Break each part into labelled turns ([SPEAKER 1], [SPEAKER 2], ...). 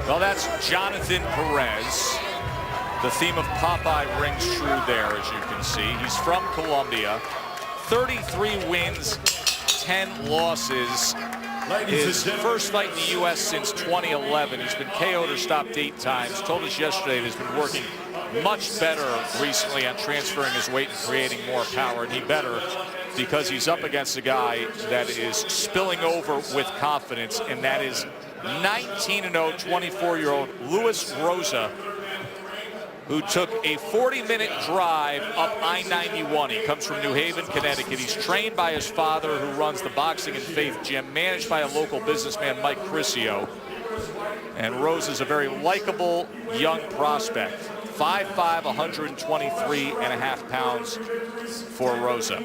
[SPEAKER 1] Well, that's Jonathan Perez. The theme of Popeye rings true there, as you can see. He's from Colombia. 33 wins, 10 losses. His first fight in the U.S. since 2011. He's been KO'd or stopped 8 times. Told us yesterday that he's been working much better recently on transferring his weight and creating more power. And he better, because he's up against a guy that is spilling over with confidence, and that is 19-0, 24-year-old Louise Rosa, who took a 40-minute drive up I-91. He comes from New Haven, Connecticut. He's trained by his father, who runs the Boxing and Faith Gym, managed by a local businessman, Mike Criscio. And Rose is a very likable young prospect. 5'5", 123.5 pounds for Rosa.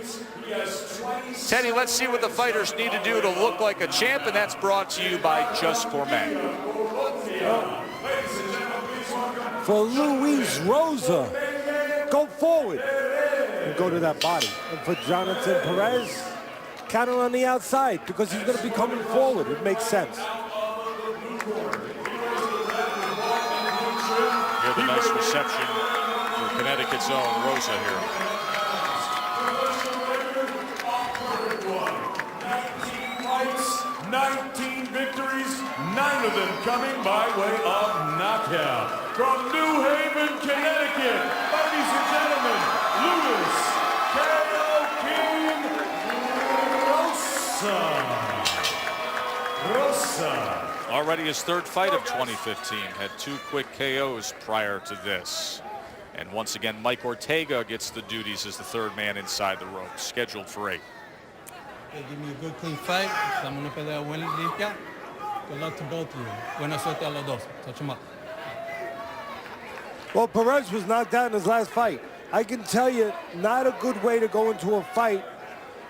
[SPEAKER 1] Teddy, let's see what the fighters need to do to look like a champ, and that's brought to you by Just for Men.
[SPEAKER 2] For Louise Rosa, go forward and go to that body. And for Jonathan Perez, counter on the outside, because he's going to be coming forward. It makes sense.
[SPEAKER 1] Here's the nice reception for Connecticut's own Rosa here.
[SPEAKER 3] 19 victories, 9 of them coming by way of knockout. From New Haven, Connecticut, ladies and gentlemen, Louise Rosa.
[SPEAKER 1] Already his 3rd fight of 2015. Had 2 quick KOs prior to this. And once again, Mike Ortega gets the duties as the 3rd man inside the ropes, scheduled for 8.
[SPEAKER 4] Give me a good, clean fight. Estamos en una pelea buena y limpia. Good luck to both of you. Buena suerte a los dos. Touch them up.
[SPEAKER 2] Well, Perez was knocked out in his last fight. I can tell you, not a good way to go into a fight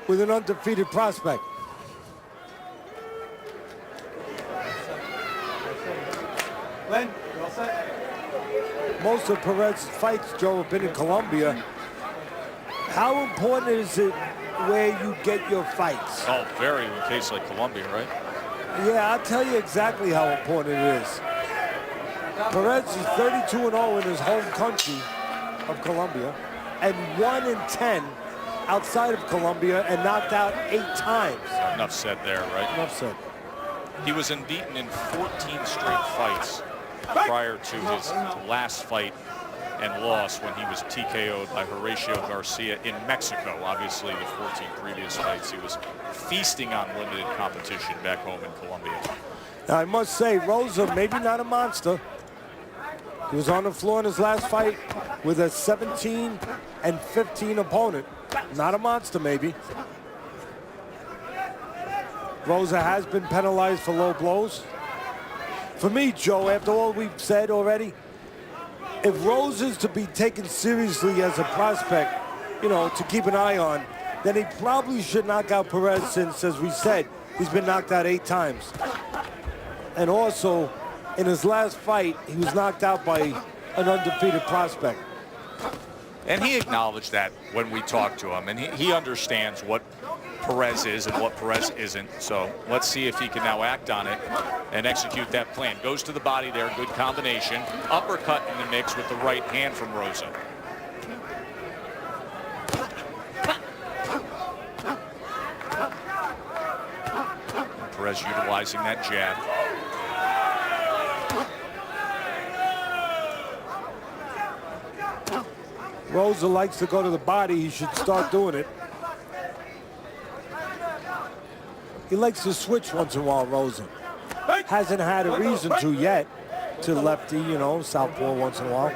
[SPEAKER 2] with an undefeated prospect.
[SPEAKER 4] Glenn, you all set?
[SPEAKER 2] Most of Perez's fights, Joe, have been in Colombia. How important is it where you get your fights?
[SPEAKER 1] Oh, very, in a case like Colombia, right?
[SPEAKER 2] Yeah, I'll tell you exactly how important it is. Perez is 32-0 in his home country of Colombia, and 1-10 outside of Colombia, and knocked out 8 times.
[SPEAKER 1] Enough said there, right?
[SPEAKER 2] Enough said.
[SPEAKER 1] He was unbeaten in 14 straight fights prior to his last fight and loss when he was TKO'd by Horacio Garcia in Mexico. Obviously, the 14 previous fights, he was feasting on limited competition back home in Colombia.
[SPEAKER 2] Now, I must say, Rosa, maybe not a monster. He was on the floor in his last fight with a 17-15 opponent. Not a monster, maybe. Rosa has been penalized for low blows. For me, Joe, after all we've said already, if Rosa is to be taken seriously as a prospect, you know, to keep an eye on, then he probably should knock out Perez, since, as we said, he's been knocked out 8 times. And also, in his last fight, he was knocked out by an undefeated prospect.
[SPEAKER 1] And he acknowledged that when we talked to him, and he understands what Perez is and what Perez isn't. So let's see if he can now act on it and execute that plan. Goes to the body there, good combination. Uppercut in the mix with the right hand from Rosa. And Perez utilizing that jab.
[SPEAKER 2] Rosa likes to go to the body. He should start doing it. He likes to switch once in a while, Rosa. Hasn't had a reason to yet, to lefty, you know, southpaw once in a while.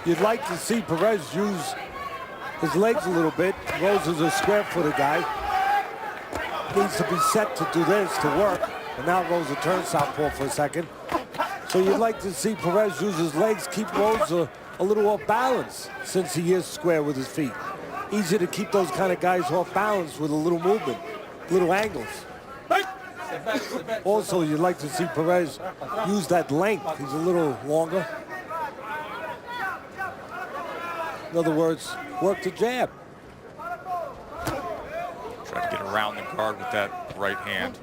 [SPEAKER 2] You'd like to see Perez use his legs a little bit. Rosa's a square-footed guy. Needs to be set to do this, to work. And now Rosa turns southpaw for a second. So you'd like to see Perez use his legs, keep Rosa a little off balance, since he is square with his feet. Easy to keep those kind of guys off balance with a little movement, little angles. Also, you'd like to see Perez use that length. He's a little longer. In other words, work the jab.
[SPEAKER 1] Tried to get around the guard with that right hand.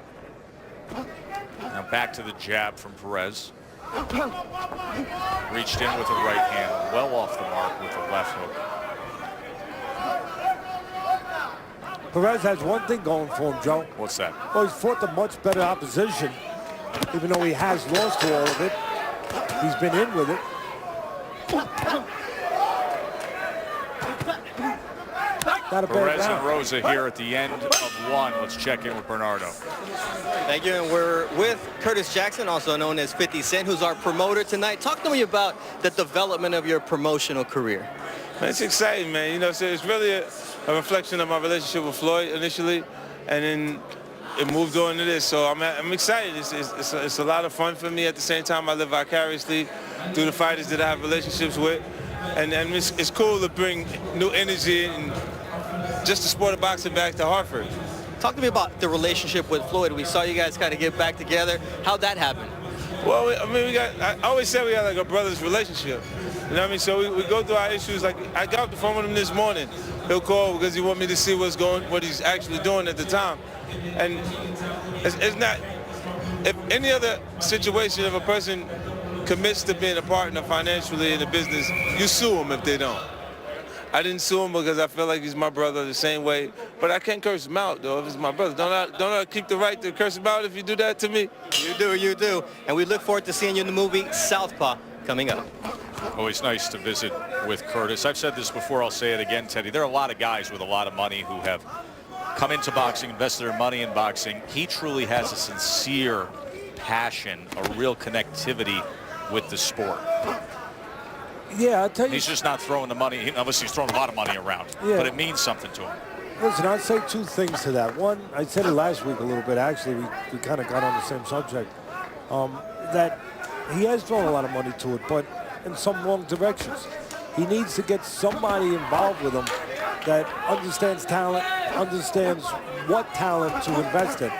[SPEAKER 1] Now back to the jab from Perez. Reached in with the right hand, well off the mark with the left hook.
[SPEAKER 2] Perez has one thing going for him, Joe.
[SPEAKER 1] What's that?
[SPEAKER 2] Well, he's fought the much better opposition, even though he has lost to all of it. He's been in with it. Not a bad
[SPEAKER 1] Perez
[SPEAKER 2] round.
[SPEAKER 1] and Rosa here at the end of one. Let's check in with Bernardo.
[SPEAKER 5] Thank you, and we're with Curtis Jackson, also known as 50 Cent, who's our promoter tonight. Talk to me about the development of your promotional career.
[SPEAKER 6] It's exciting, man. You know, so it's really a reflection of my relationship with Floyd initially, and then it moved on to this. So I'm excited. It's a lot of fun for me. At the same time, I live vicariously through the fighters that I have relationships with, and it's cool to bring new energy and just the sport of boxing back to Hartford.
[SPEAKER 5] Talk to me about the relationship with Floyd. We saw you guys kind of get back together. How'd that happen?
[SPEAKER 6] Well, I mean, I always said we had like a brother's relationship. You know what I mean? So we go through our issues. Like, I got off the phone with him this morning. He'll call because he want me to see what he's actually doing at the time. And it's not, if any other situation, if a person commits to being a partner financially in the business, you sue them if they don't. I didn't sue him because I feel like he's my brother the same way, but I can't curse him out, though, if it's my brother. Don't I keep the right to curse him out if you do that to me?
[SPEAKER 5] You do. And we look forward to seeing you in the movie Southpaw coming up.
[SPEAKER 1] Always nice to visit with Curtis. I've said this before, I'll say it again, Teddy. There are a lot of guys with a lot of money who have come into boxing, invested their money in boxing. He truly has a sincere passion, a real connectivity with the sport.
[SPEAKER 2] Yeah, I'll tell you.
[SPEAKER 1] He's just not throwing the money, unless he's throwing a lot of money around.
[SPEAKER 2] Yeah.
[SPEAKER 1] But it means something to him.
[SPEAKER 2] Listen, I'll say two things to that. One, I said it last week a little bit. Actually, we kind of got on the same subject. That he has thrown a lot of money to it, but in some wrong directions. He needs to get somebody involved with him that understands talent, understands what talent to invest in.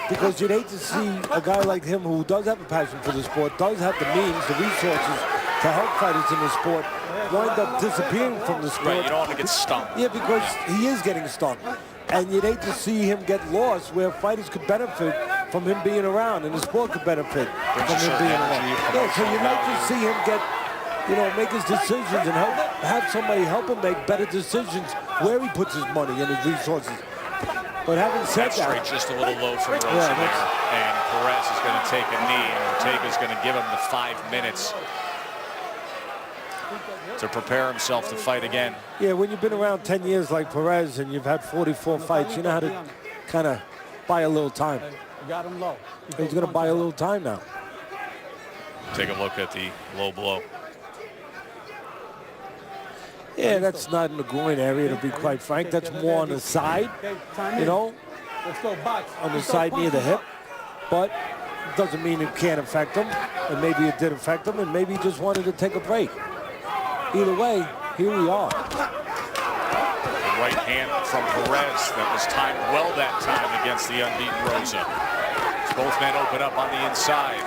[SPEAKER 2] Because you'd hate to see a guy like him who does have a passion for the sport, does have the means, the resources to help fighters in the sport, wind up disappearing from the sport.
[SPEAKER 1] Right, you don't want to get stung.
[SPEAKER 2] Yeah, because he is getting stung. And you'd hate to see him get lost where fighters could benefit from him being around and the sport could benefit from him being around. Yeah, so you'd like to see him get, you know, make his decisions and have somebody help him make better decisions where he puts his money and his resources. But having said
[SPEAKER 1] That
[SPEAKER 2] that,
[SPEAKER 1] straight just a little low from Rosa there. And Perez is going to take a knee, and Ortega's going to give him the 5 minutes to prepare himself to fight again.
[SPEAKER 2] yeah, when you've been around 10 years like Perez and you've had 44 fights, you know how to kind of buy a little time.
[SPEAKER 4] Got him low.
[SPEAKER 2] He's going to buy a little time now.
[SPEAKER 1] Take a look at the low blow.
[SPEAKER 2] Yeah, that's not in the groin area, to be quite frank. That's more on the side, you know,
[SPEAKER 4] Let's go box.
[SPEAKER 2] on the side near the hip. But it doesn't mean it can't affect him. And maybe it did affect him, and maybe he just wanted to take a break. Either way, here we are.
[SPEAKER 1] The right hand from Perez that was timed well that time against the unbeaten Rosa. As both men open up on the inside.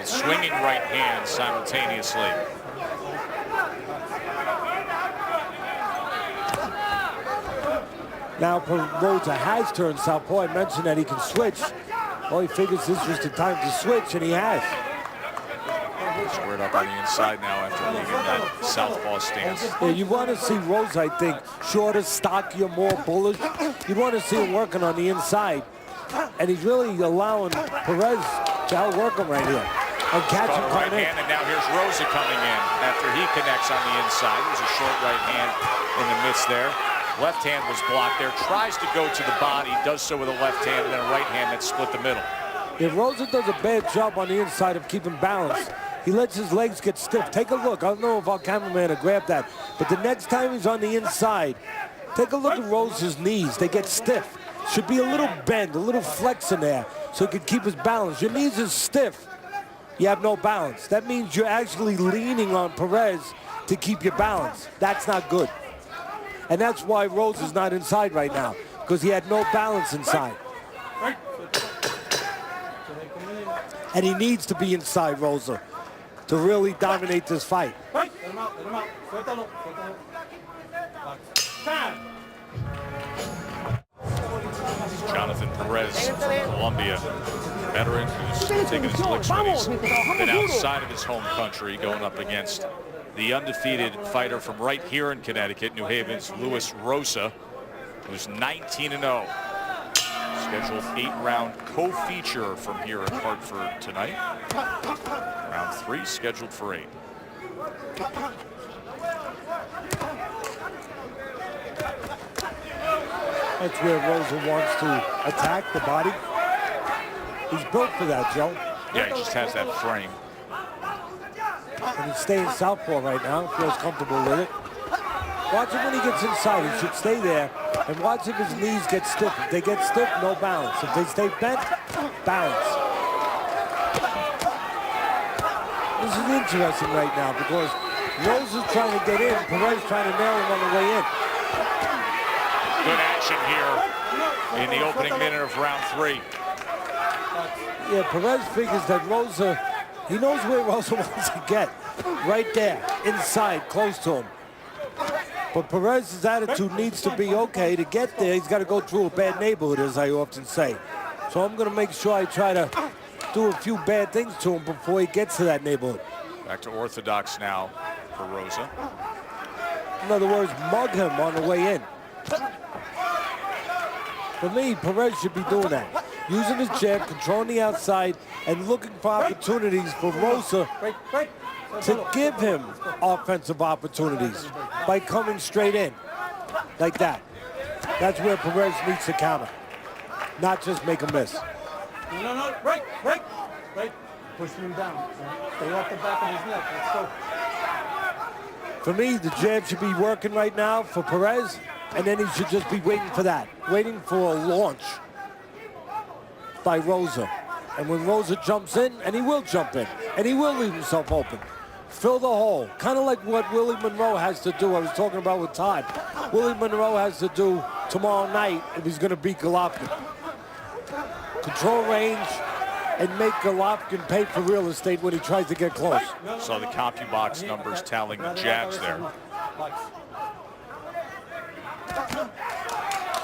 [SPEAKER 1] Swinging right hand simultaneously.
[SPEAKER 2] Now, Rosa has turned southpaw. I mentioned that he can switch. Well, he figures this was the time to switch, and he has.
[SPEAKER 1] Squared up on the inside now after leaving that southpaw stance.
[SPEAKER 2] Yeah, you want to see Rosa, I think, shorter, stockier, more bullish. You want to see him working on the inside. And he's really allowing Perez to outwork him right here. And catch him
[SPEAKER 1] Right
[SPEAKER 2] coming in.
[SPEAKER 1] hand, and now here's Rosa coming in after he connects on the inside. There's a short right hand in the midst there. Left hand was blocked there. Tries to go to the body, does so with a left hand, and then a right hand that split the middle.
[SPEAKER 2] If Rosa does a bad job on the inside of keeping balance, he lets his legs get stiff. Take a look. I don't know if our cameraman will grab that. But the next time he's on the inside, take a look at Rosa's knees. They get stiff. Should be a little bend, a little flex in there so he can keep his balance. Your knees are stiff. You have no balance. That means you're actually leaning on Perez to keep your balance. That's not good. And that's why Rosa's not inside right now, because he had no balance inside. And he needs to be inside, Rosa. to really dominate this fight.
[SPEAKER 4] Let him out, let him out. Suéltalo, suéltalo.
[SPEAKER 1] Jonathan Perez from Colombia, veteran who's taken his licks when he's been outside of his home country, going up against the undefeated fighter from right here in Connecticut, New Haven's Louise Rosa, who's 19-0. Scheduled 8-round co-feature from here in Hartford tonight. Round 3 scheduled for 8.
[SPEAKER 2] That's where Rosa wants to attack the body. He's built for that, Joe.
[SPEAKER 1] Yeah, he just has that frame.
[SPEAKER 2] And he's staying southpaw right now. Feels comfortable with it. Watch him when he gets inside. He should stay there. And watch if his knees get stiff. If they get stiff, no balance. If they stay bent, balance. This is interesting right now because Rosa's trying to get in. Perez trying to nail him on the way in.
[SPEAKER 1] Good action here in the opening minute of round 3.
[SPEAKER 2] Yeah, Perez figures that Rosa, he knows where Rosa wants to get. Right there, inside, close to him. But Perez's attitude needs to be, okay, to get there, he's got to go through a bad neighborhood, as I often say. So I'm going to make sure I try to do a few bad things to him before he gets to that neighborhood.
[SPEAKER 1] Back to orthodox now for Rosa.
[SPEAKER 2] In other words, mug him on the way in. For me, Perez should be doing that. Using his jab, controlling the outside, and looking for opportunities for Rosa to give him offensive opportunities by coming straight in, like that. That's where Perez needs to counter, not just make a miss.
[SPEAKER 4] No, break. Pushing him down. Stay off the back of his neck. Let's go.
[SPEAKER 2] For me, the jab should be working right now for Perez, and then he should just be waiting for that, waiting for a launch by Rosa. And when Rosa jumps in, and he will jump in, and he will leave himself open, fill the hole, kind of like what Willie Monroe has to do. I was talking about with Todd. Willie Monroe has to do tomorrow night if he's going to beat Golovkin. Control range and make Golovkin pay for real estate when he tries to get close.
[SPEAKER 1] Saw the CompuBox numbers tallying the jabs there.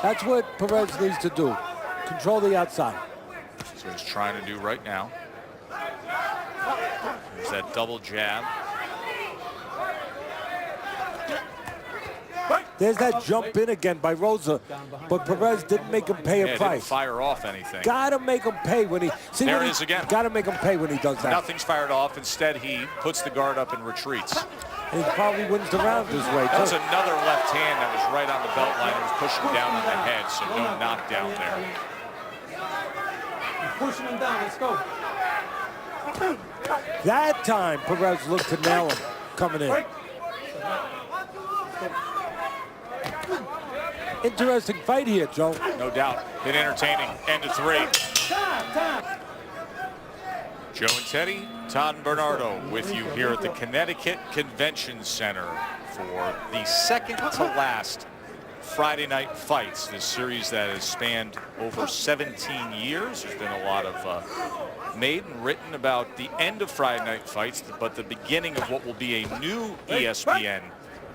[SPEAKER 2] That's what Perez needs to do. Control the outside.
[SPEAKER 1] That's what he's trying to do right now. There's that double jab.
[SPEAKER 2] There's that jump in again by Rosa, but Perez didn't make him pay a price.
[SPEAKER 1] Didn't fire off anything.
[SPEAKER 2] Gotta make him pay when he... See,
[SPEAKER 1] there it is again.
[SPEAKER 2] Gotta make him pay when he does that.
[SPEAKER 1] Nothing's fired off. Instead, he puts the guard up and retreats.
[SPEAKER 2] And he probably wins the round this way,
[SPEAKER 1] That was
[SPEAKER 2] too.
[SPEAKER 1] another left hand that was right on the belt line. It was pushing down on the head, so no knockdown there.
[SPEAKER 4] Pushing him down. Let's go.
[SPEAKER 2] That time, Perez looked to nail him coming in. Interesting fight here, Joe.
[SPEAKER 1] No doubt. Been entertaining. End of 3. Joe and Teddy, Todd and Bernardo with you here at the Connecticut Convention Center for the second to last Friday night fights. This series that has spanned over 17 years. There's been a lot of made and written about the end of Friday night fights, but the beginning of what will be a new ESPN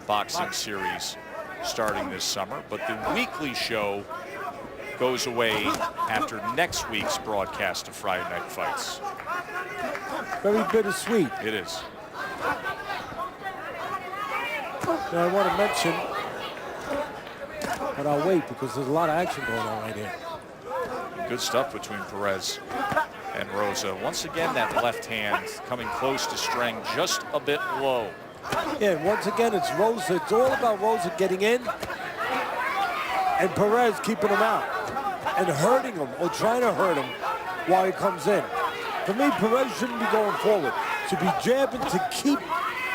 [SPEAKER 1] boxing series starting this summer. But the weekly show goes away after next week's broadcast of Friday night fights.
[SPEAKER 2] Very bittersweet.
[SPEAKER 1] It is.
[SPEAKER 2] Now, I want to mention, but I'll wait because there's a lot of action going on right here.
[SPEAKER 1] Good stuff between Perez and Rosa. Once again, that left hand coming close to Strang, just a bit low.
[SPEAKER 2] Yeah, and once again, it's Rosa. It's all about Rosa getting in and Perez keeping him out and hurting him or trying to hurt him while he comes in. For me, Perez shouldn't be going forward. Should be jabbing to keep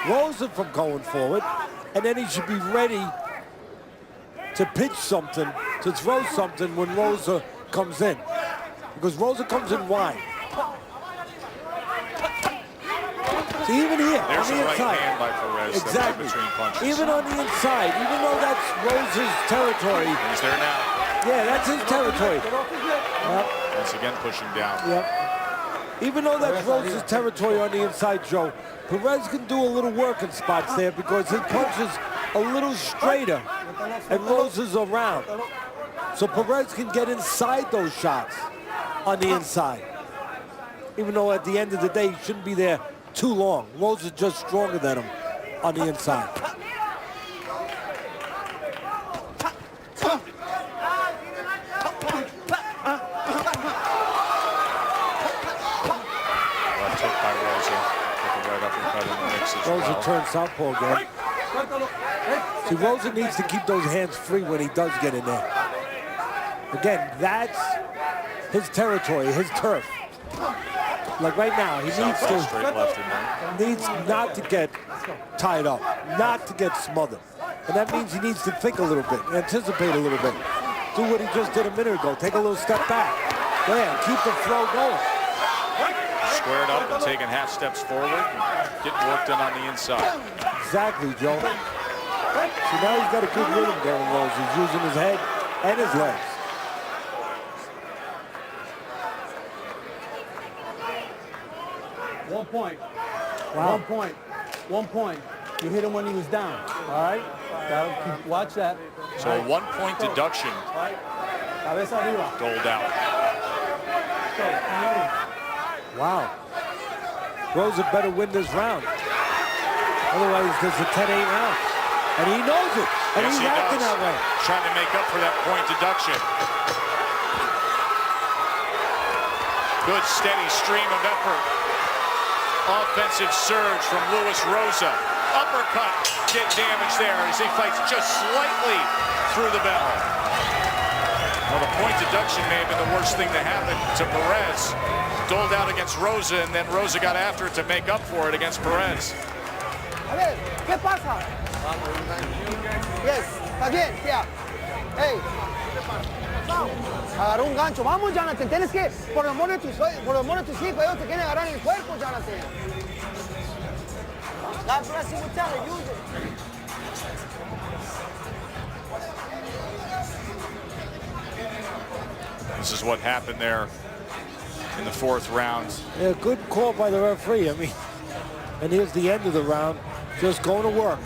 [SPEAKER 2] Rosa from going forward, and then he should be ready to pitch something, to throw something when Rosa comes in. Because Rosa comes in wide. See, even here,
[SPEAKER 1] There's
[SPEAKER 2] on the
[SPEAKER 1] a right
[SPEAKER 2] inside.
[SPEAKER 1] hand by Perez.
[SPEAKER 2] Exactly.
[SPEAKER 1] Between punches.
[SPEAKER 2] Even on the inside, even though that's Rosa's territory.
[SPEAKER 1] He's there now.
[SPEAKER 2] Yeah, that's his territory. Yep.
[SPEAKER 1] Once again, pushing down.
[SPEAKER 2] Yep. Even though that's Rosa's territory on the inside, Joe, Perez can do a little work in spots there because his punch is a little straighter and Rosa's around. So Perez can get inside those shots on the inside. Even though at the end of the day, he shouldn't be there too long. Rosa's just stronger than him on the inside. Rosa turns southpaw again. See, Rosa needs to keep those hands free when he does get in there. Again, that's his territory, his turf. Like right now, he needs not to get tied up, not to get smothered. And that means he needs to think a little bit, anticipate a little bit. Do what he just did a minute ago. Take a little step back. There, keep the flow going.
[SPEAKER 1] Squared up and taking half steps forward, getting work done on the inside.
[SPEAKER 2] Exactly, Joe. So now he's got a good rhythm going, Rose. He's using his head and his legs.
[SPEAKER 4] One point.
[SPEAKER 2] Wow.
[SPEAKER 4] 1 point. 1 point. You hit him when he was down. All right? Watch that.
[SPEAKER 1] So a 1 point deduction
[SPEAKER 4] Cabeza arriba.
[SPEAKER 1] doled out.
[SPEAKER 2] Wow. Rosa better win this round. Otherwise, there's a 10-8 round. And he knows it. And
[SPEAKER 1] Yes,
[SPEAKER 2] he's
[SPEAKER 1] he
[SPEAKER 2] acting
[SPEAKER 1] does.
[SPEAKER 2] that way.
[SPEAKER 1] Trying to make up for that point deduction. Good steady stream of effort. Offensive surge from Louis Rosa. Uppercut get damage there as he fights just slightly through the bell. Well, the point deduction may have been the worst thing to happen to Perez. Doled out against Rosa, and then Rosa got after it to make up for it against Perez.
[SPEAKER 7] A ver, ¿qué pasa? Yes, está bien, yeah. Hey. Agarró un gancho. Vamos, Jonathan, tienes que, por el amor de tus hijos, ellos te quieren agarrar en el cuerpo, Jonathan. God bless you, we'll tell you, use it.
[SPEAKER 1] This is what happened there in the fourth round.
[SPEAKER 2] Yeah, good call by the referee. I mean, and here's the end of the round. Just going to work.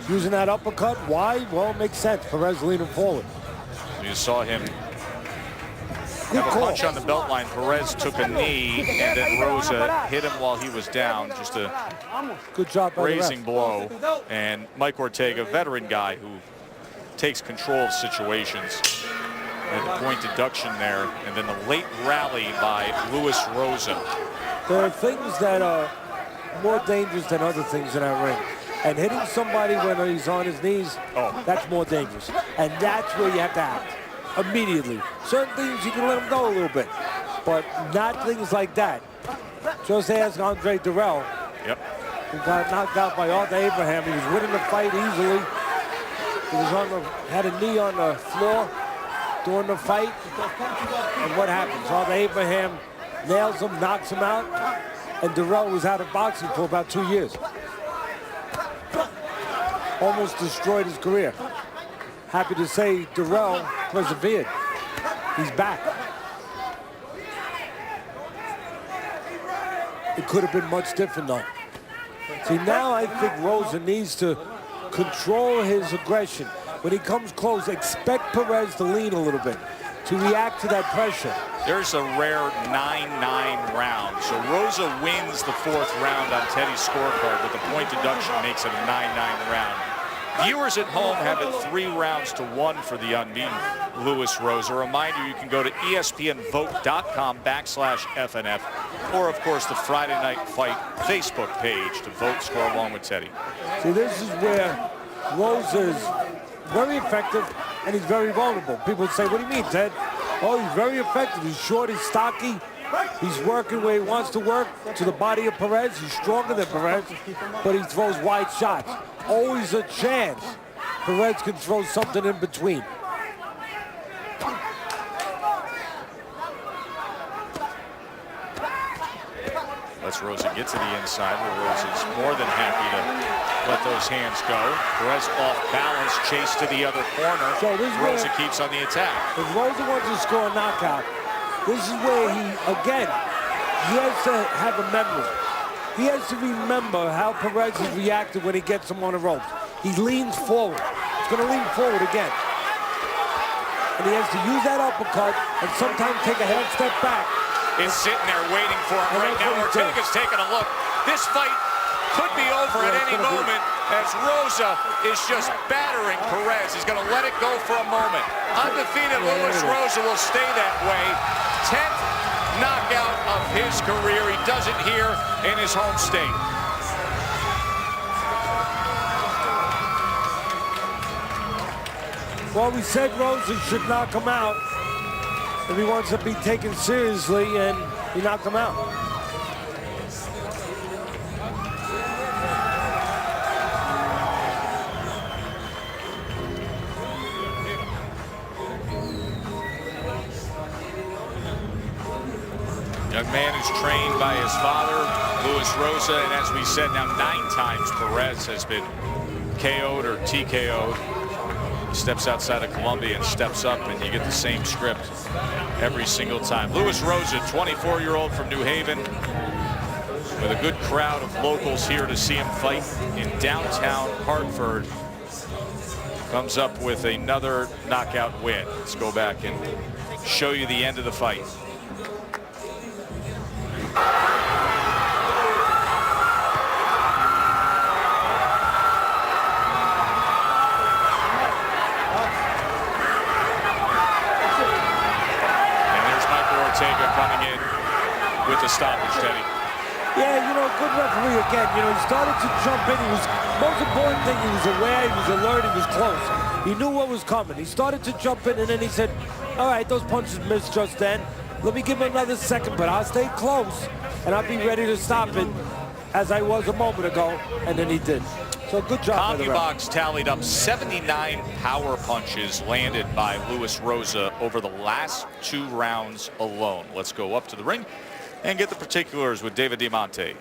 [SPEAKER 2] Using that uppercut. Why? Well, it makes sense. Perez leaning forward.
[SPEAKER 1] You saw him have a punch on the belt line. Perez took a knee, and then Rosa hit him while he was down. Just a
[SPEAKER 2] good job by the ref.
[SPEAKER 1] raising blow. And Mike Ortega, veteran guy who takes control of situations. And the point deduction there, and then the late rally by Louis Rosa.
[SPEAKER 2] There are things that are more dangerous than other things in that ring. And hitting somebody when he's on his knees, that's more dangerous. And that's where you have to act immediately. Certain things you can let him go a little bit, but not things like that. Just ask Andre Durrell, who got knocked out by Arthur Abraham. He was winning the fight easily. He was had a knee on the floor during the fight. And what happens? Arthur Abraham nails him, knocks him out, and Durrell was out of boxing for about 2 years. Almost destroyed his career. Happy to say Durrell persevered. He's back. It could have been much different though. See, now I think Rosa needs to control his aggression. When he comes close, expect Perez to lean a little bit, to react to that pressure.
[SPEAKER 1] There's a rare 9-9 round. So Rosa wins the fourth round on Teddy's scorecard, but the point deduction makes it a 9-9 round. Viewers at home have it 3-1 for the unbeaten Louis Rosa. A reminder, you can go to ESPNVote.com/FNF, or of course the Friday Night Fight Facebook page to vote, score along with Teddy.
[SPEAKER 2] See, this is where Rosa is very effective and he's very vulnerable. People say, what do you mean, Ted? Oh, he's very effective. He's short, he's stocky. He's working where he wants to work, to the body of Perez. He's stronger than Perez, but he throws wide shots. Always a chance Perez can throw something in between.
[SPEAKER 1] Lets Rosa get to the inside, where Rosa's more than happy to let those hands go. Perez off balance, chase to the other corner.
[SPEAKER 2] So this is
[SPEAKER 1] Rosa keeps on the attack.
[SPEAKER 2] If Rosa wants to score a knockout, this is where he, again, he has to have a memory. He has to remember how Perez has reacted when he gets him on the ropes. He leans forward. He's going to lean forward again. And he has to use that uppercut and sometimes take a half step back.
[SPEAKER 1] Is sitting there waiting for him right now. Ortega's taking a look. This fight could be over at any moment as Rosa is just battering Perez. He's going to let it go for a moment. Undefeated Louis Rosa will stay that way. 10th knockout of his career. He does it here in his home state.
[SPEAKER 2] Well, we said Rosa should knock him out if he wants to be taken seriously, and he knocked him out.
[SPEAKER 1] Young man who's trained by his father, Louis Rosa, and as we said now 9 times Perez has been KO'd or TKO'd. He steps outside of Colombia and steps up, and you get the same script every single time. Louis Rosa, 24-year-old from New Haven, with a good crowd of locals here to see him fight in downtown Hartford. Comes up with another knockout win. Let's go back and show you the end of the fight. Ortega coming in with the stoppage, Teddy.
[SPEAKER 2] Yeah, you know, good referee again. You know, he started to jump in. He was, most important thing, he was aware, he was alert, he was close. He knew what was coming. He started to jump in, and then he said, all right, those punches missed just then. Let me give him another second, but I'll stay close, and I'll be ready to stop it, as I was a moment ago, and then he did. So good job.
[SPEAKER 1] CompuBox tallied up 79 power punches landed by Louis Rosa over the last 2 rounds alone. Let's go up to the ring and get the particulars with David Diamante.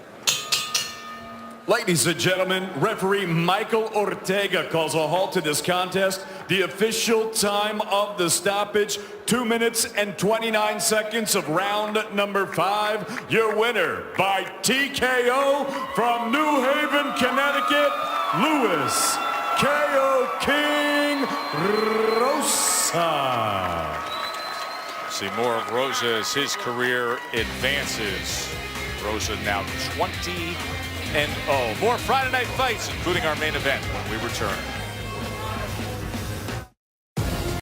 [SPEAKER 3] Ladies and gentlemen, referee Michael Ortega calls a halt to this contest. The official time of the stoppage, 2 minutes and 29 seconds of round number 5. Your winner by TKO from New Haven, Connecticut, Louis KO King Rosa.
[SPEAKER 1] See more of Rosa as his career advances. Rosa now 20-0. More Friday Night Fights, including our main event, when we return.